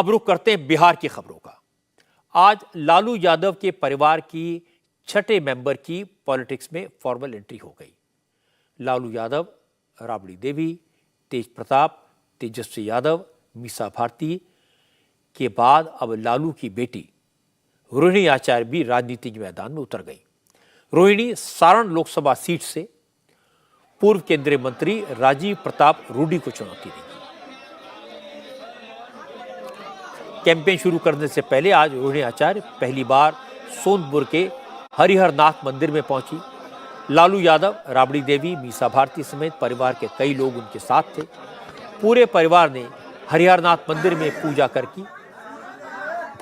अब रुख करते हैं बिहार की खबरों का। आज लालू यादव के परिवार की छठे मेंबर की पॉलिटिक्स में फॉर्मल एंट्री हो गई। लालू यादव, राबड़ी देवी, तेज प्रताप, तेजस्वी यादव, मीसा भारती के बाद अब लालू की बेटी रोहिणी आचार्य भी राजनीतिक मैदान में उतर गई। रोहिणी सारण लोकसभा सीट से पूर्व केंद्रीय मंत्री राजीव प्रताप रूडी को चुनौती देगी। कैंपेन शुरू करने से पहले आज रोहिणी आचार्य पहली बार सोनपुर के हरिहरनाथ मंदिर में पहुंची। लालू यादव, राबड़ी देवी, मीसा भारती समेत परिवार के कई लोग उनके साथ थे। पूरे परिवार ने हरिहरनाथ मंदिर में पूजा करके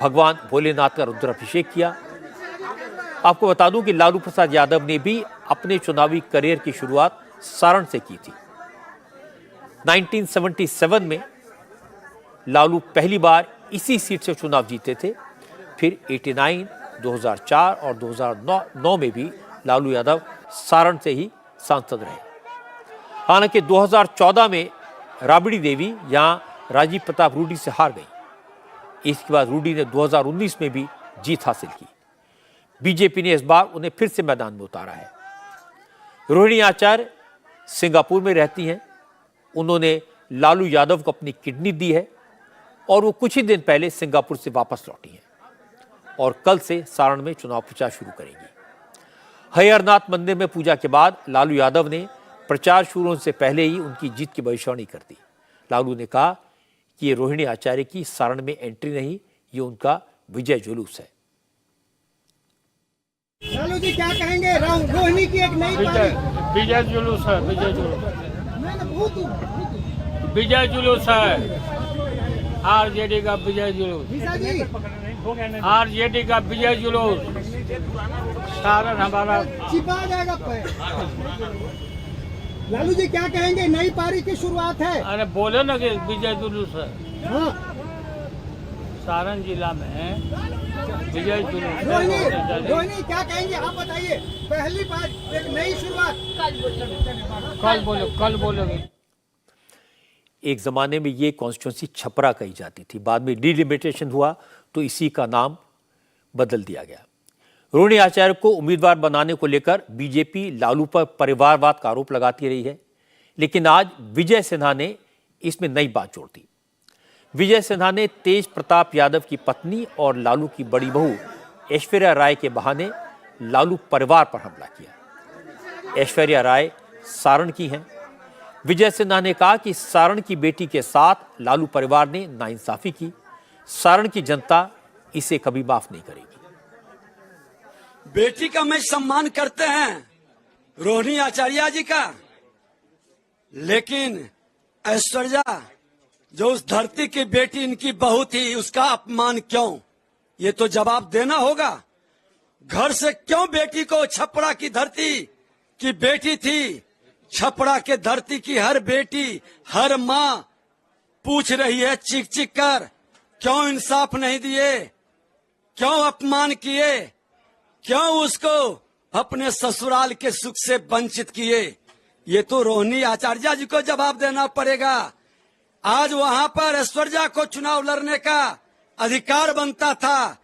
भगवान भोलेनाथ का रुद्राभिषेक किया। आपको बता दूं कि लालू प्रसाद यादव ने भी अपने चुनावी करियर की शुरुआत सारण से की थी। 1977 में लालू पहली बार इसी सीट से चुनाव जीते थे। फिर 89, 2004 और 2009 में भी लालू यादव सारण से ही सांसद रहे। हालांकि 2014 में राबड़ी देवी यहां राजीव प्रताप रूडी से हार गई। इसके बाद रूडी ने 2019 में भी जीत हासिल की। बीजेपी ने इस बार उन्हें फिर से मैदान में उतारा है। रोहिणी आचार्य सिंगापुर में रहती हैं। उन्होंने लालू यादव को अपनी किडनी दी है और वो कुछ ही दिन पहले सिंगापुर से वापस लौटी हैं और कल से सारण में चुनाव प्रचार शुरू करेंगी। हरिहरनाथ मंदिर में पूजा के बाद लालू यादव ने प्रचार शुरू होने से पहले ही उनकी जीत की भविष्यवाणी कर दी। लालू ने कहा कि ये रोहिणी आचार्य की सारण में एंट्री नहीं, ये उनका विजय जुलूस है। लालू जी क्या कहेंगे? रोहिणी की एक नई विजय जुलूस है। विजय जुलूस है। आरजेडी का विजय जुलूस। आरजेडी का विजय जुलूस। सारण हमारा छिपा जाएगा। लालू जी क्या कहेंगे? नई पारी की शुरुआत है। अरे बोले ना कि विजय जुलूस है। हाँ। सारण जिला में विजय जुलूस। रोहिणी क्या कहेंगे? आप बताइए। पहली बार एक नई शुरुआत। कल बोलोगे। एक जमाने में ये कॉन्स्टिट्यूंसी छपरा कही जाती थी। बाद में डिलिमिटेशन हुआ तो इसी का नाम बदल दिया गया। रोहिणी आचार्य को उम्मीदवार बनाने को लेकर बीजेपी लालू पर परिवारवाद का आरोप लगाती रही है, लेकिन आज विजय सिन्हा ने इसमें नई बात जोड़ दी। विजय सिन्हा ने तेज प्रताप यादव की पत्नी और लालू की बड़ी बहू ऐश्वर्या राय के बहाने लालू परिवार पर हमला किया। ऐश्वर्या राय सारण की हैं। विजय सिन्हा ने कहा कि सारण की बेटी के साथ लालू परिवार ने नाइंसाफी की। सारण की जनता इसे कभी माफ नहीं करेगी। बेटी का मैं सम्मान करते हैं, रोहिणी आचार्य जी का, लेकिन ऐश्वर्या जो उस धरती की बेटी इनकी बहू थी, उसका अपमान क्यों? ये तो जवाब देना होगा। घर से क्यों बेटी को छपरा की धरती की बेटी थी, छपरा के धरती की हर बेटी, हर माँ पूछ रही है चीख चीख कर, क्यों इंसाफ नहीं दिए, क्यों अपमान किए, क्यों उसको अपने ससुराल के सुख से वंचित किए? ये तो रोहिणी आचार्य जी को जवाब देना पड़ेगा। आज वहां पर ऐश्वर्या को चुनाव लड़ने का अधिकार बनता था,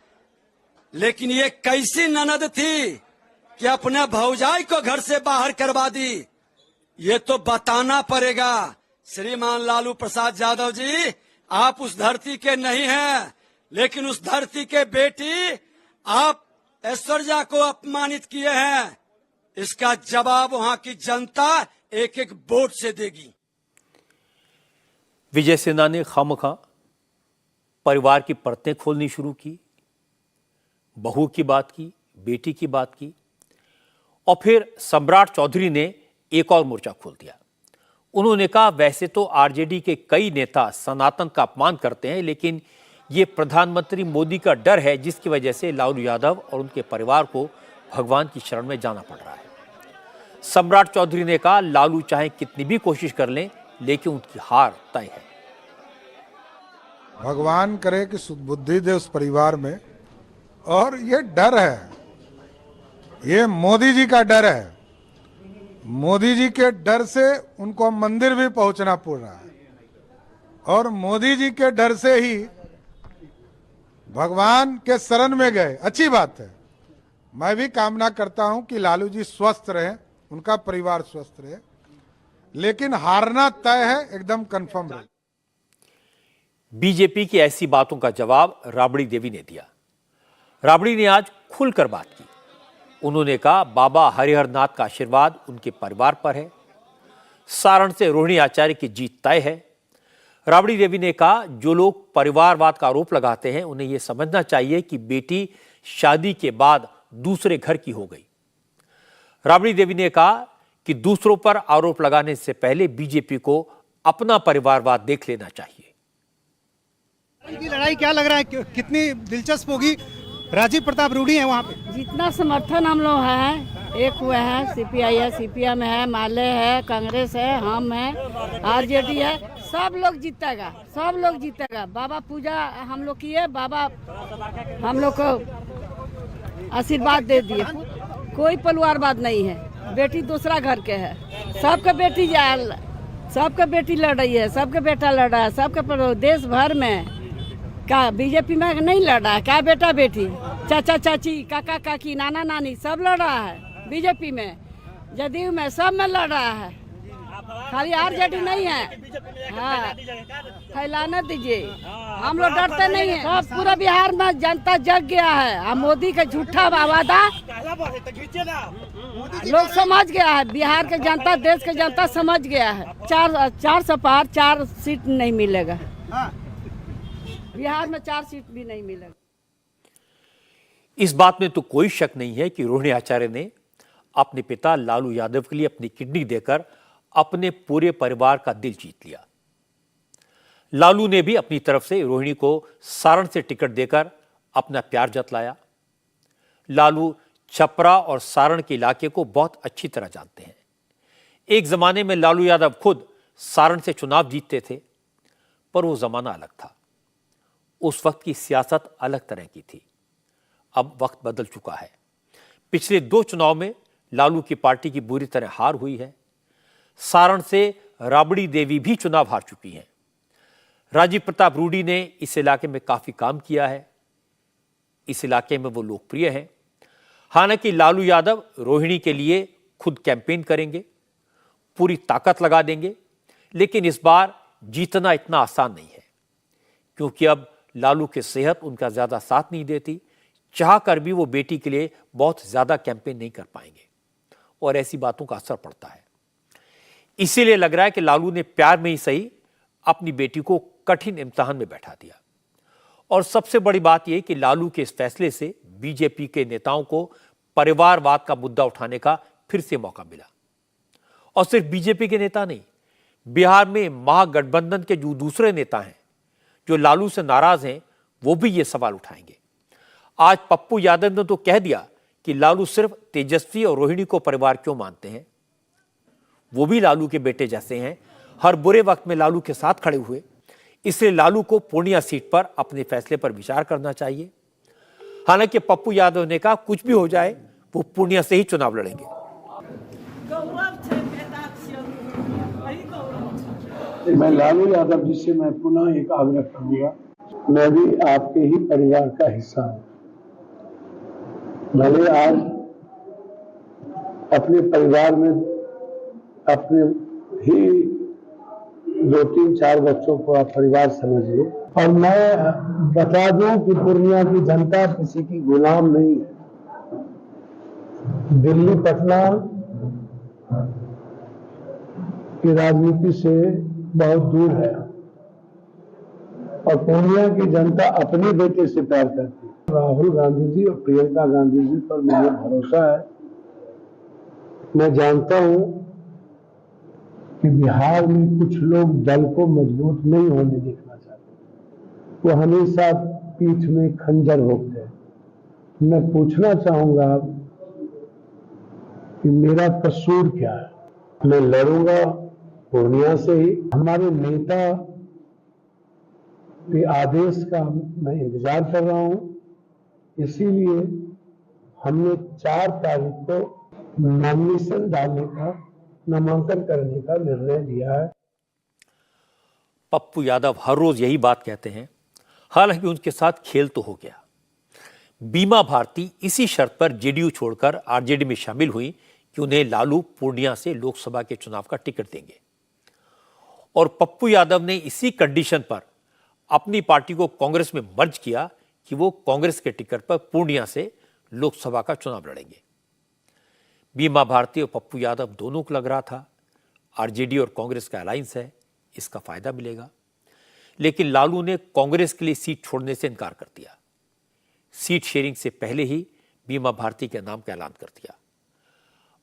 लेकिन ये कैसी ननद थी कि अपने भौजाई को घर से बाहर करवा दी? ये तो बताना पड़ेगा। श्रीमान लालू प्रसाद यादव जी, आप उस धरती के नहीं हैं, लेकिन उस धरती के बेटी आप ऐश्वर्या को अपमानित किए हैं। इसका जवाब वहां की जनता एक एक वोट से देगी। विजय सिन्हा ने खामखा परिवार की परतें खोलनी शुरू की। बहू की बात की, बेटी की बात की, और फिर सम्राट चौधरी ने एक और मोर्चा खोल दिया। उन्होंने कहा, वैसे तो आरजेडी के कई नेता सनातन का अपमान करते हैं, लेकिन ये प्रधानमंत्री मोदी का डर है, जिसकी वजह से लालू यादव और उनके परिवार को भगवान की शरण में जाना पड़ रहा है। सम्राट चौधरी ने कहा, लालू चाहे कितनी भी कोशिश कर लें, लेकिन उनकी हार तय है। भगवान करे कि सुबुद्धि दे उस परिवार में। और ये डर है, ये मोदी जी का डर है। मोदी जी के डर से उनको मंदिर भी पहुंचना पड़ रहा है, और मोदी जी के डर से ही भगवान के शरण में गए, अच्छी बात है। मैं भी कामना करता हूं कि लालू जी स्वस्थ रहे, उनका परिवार स्वस्थ रहे, लेकिन हारना तय है, एकदम कंफर्म रहे। बीजेपी की ऐसी बातों का जवाब राबड़ी देवी ने दिया। राबड़ी ने आज खुलकर बात की। उन्होंने कहा बाबा हरिहर नाथ का आशीर्वाद उनके परिवार पर है। सारण से रोहिणी आचार्य की जीत तय है। राबड़ी देवी ने कहा जो लोग परिवारवाद का आरोप लगाते हैं उन्हें यह समझना चाहिए कि बेटी शादी के बाद दूसरे घर की हो गई। राबड़ी देवी ने कहा कि दूसरों पर आरोप लगाने से पहले बीजेपी को अपना परिवारवाद देख लेना चाहिए। की लड़ाई क्या लग रहा है, कितनी दिलचस्प होगी? राजीव प्रताप रूडी है वहाँ पे। जितना समर्थन हम लोग हैं, एक हुए हैं, सीपीआई है, सीपीएम है, माले है, कांग्रेस है, हम है, आरजेडी है, सब लोग जीतेगा, सब लोग जीतेगा। बाबा पूजा हम लोग किए, बाबा हम लोग को आशीर्वाद दे दिए। कोई परिवारवाद नहीं है, बेटी दूसरा घर के है, सबके बेटी सबके बेटी लड़ रही है, सबके बेटा लड़ रहा है, सबके देश भर में। क्या बीजेपी में नहीं लड़ रहा है क्या? बेटा बेटी, चाचा चाची, काका काकी, नाना नानी सब लड़ रहा है बीजेपी में, जदयू में, सब में लड़ रहा है, खाली आरजेडी नहीं है। हाँ, फैलाने दीजिए, हम लोग डरते नहीं है। सब पूरा बिहार में जनता जग गया है। अब मोदी का झूठा वादा लोग समझ गया है, बिहार के जनता, देश के जनता समझ गया है। 400 पार 4 सीट नहीं मिलेगा बिहार में, 4 सीट भी नहीं मिलेगा। इस बात में तो कोई शक नहीं है कि रोहिणी आचार्य ने अपने पिता लालू यादव के लिए अपनी किडनी देकर अपने पूरे परिवार का दिल जीत लिया। लालू ने भी अपनी तरफ से रोहिणी को सारण से टिकट देकर अपना प्यार जतलाया। लालू छपरा और सारण के इलाके को बहुत अच्छी तरह जानते हैं। एक जमाने में लालू यादव खुद सारण से चुनाव जीतते थे, पर वो जमाना अलग था। उस वक्त की सियासत अलग तरह की थी। अब वक्त बदल चुका है। पिछले 2 चुनाव में लालू की पार्टी की बुरी तरह हार हुई है। सारण से राबड़ी देवी भी चुनाव हार चुकी हैं। राजीव प्रताप रूडी ने इस इलाके में काफी काम किया है। इस इलाके में वो लोकप्रिय हैं। हालांकि लालू यादव रोहिणी के लिए खुद कैंपेन करेंगे, पूरी ताकत लगा देंगे, लेकिन इस बार जीतना इतना आसान नहीं है, क्योंकि अब लालू की सेहत उनका ज्यादा साथ नहीं देती। चाहकर भी वो बेटी के लिए बहुत ज्यादा कैंपेन नहीं कर पाएंगे और ऐसी बातों का असर पड़ता है। इसीलिए लग रहा है कि लालू ने प्यार में ही सही अपनी बेटी को कठिन इम्तिहान में बैठा दिया। और सबसे बड़ी बात यह कि लालू के इस फैसले से बीजेपी के नेताओं को परिवारवाद का मुद्दा उठाने का फिर से मौका मिला। और सिर्फ बीजेपी के नेता नहीं, बिहार में महागठबंधन के जो दूसरे नेता हैं जो लालू से नाराज हैं, वो भी ये सवाल उठाएंगे। आज पप्पू यादव ने तो कह दिया कि लालू सिर्फ तेजस्वी और रोहिणी को परिवार क्यों मानते हैं। वो भी लालू के बेटे जैसे हैं, हर बुरे वक्त में लालू के साथ खड़े हुए। इसलिए लालू को पूर्णिया सीट पर अपने फैसले पर विचार करना चाहिए। हालांकि पप्पू यादव ने कहा कुछ भी हो जाए वो पूर्णिया से ही चुनाव लड़ेंगे। मैं लालू यादव जी से मैं पुनः एक आग्रह करूंगा, मैं भी आपके ही परिवार का हिस्सा हूं। भले आज अपने परिवार में अपने ही 2, 3, 4 बच्चों को आप परिवार समझिए। और मैं बता दूं कि पूर्णिया की जनता किसी की गुलाम नहीं है। दिल्ली पटना की राजनीति से बहुत दूर है और पूर्णिया की जनता अपने बेटे से प्यार करती है। राहुल गांधी जी और प्रियंका गांधी जी पर मुझे भरोसा है। मैं जानता हूं कि बिहार में कुछ लोग दल को मजबूत नहीं होने देखना चाहते, वो हमेशा पीठ में खंजर भोंकते हैं। मैं पूछना चाहूंगा कि मेरा कसूर क्या है। मैं लड़ूंगा पूर्णिया से ही। हमारे नेता के आदेश का मैं इंतजार कर रहा हूं, इसीलिए हमने 4 तारीख को नॉमिनेशन डालने का, नामांकन करने का निर्णय लिया है। पप्पू यादव हर रोज यही बात कहते हैं। हालांकि उनके साथ खेल तो हो गया। बीमा भारती इसी शर्त पर जेडीयू छोड़कर आरजेडी में शामिल हुई कि उन्हें लालू पूर्णिया से लोकसभा के चुनाव का टिकट देंगे, और पप्पू यादव ने इसी कंडीशन पर अपनी पार्टी को कांग्रेस में मर्ज किया कि वो कांग्रेस के टिकट पर पूर्णिया से लोकसभा का चुनाव लड़ेंगे। बीमा भारती और पप्पू यादव दोनों को लग रहा था आरजेडी और कांग्रेस का अलायंस है, इसका फायदा मिलेगा, लेकिन लालू ने कांग्रेस के लिए सीट छोड़ने से इनकार कर दिया। सीट शेयरिंग से पहले ही बीमा भारती के नाम का ऐलान कर दिया।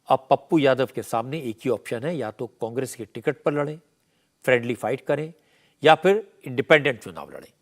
अब पप्पू यादव के सामने एक ही ऑप्शन है, या तो कांग्रेस के टिकट पर लड़ें, फ्रेंडली फाइट करें, या फिर इंडिपेंडेंट चुनाव लड़ें।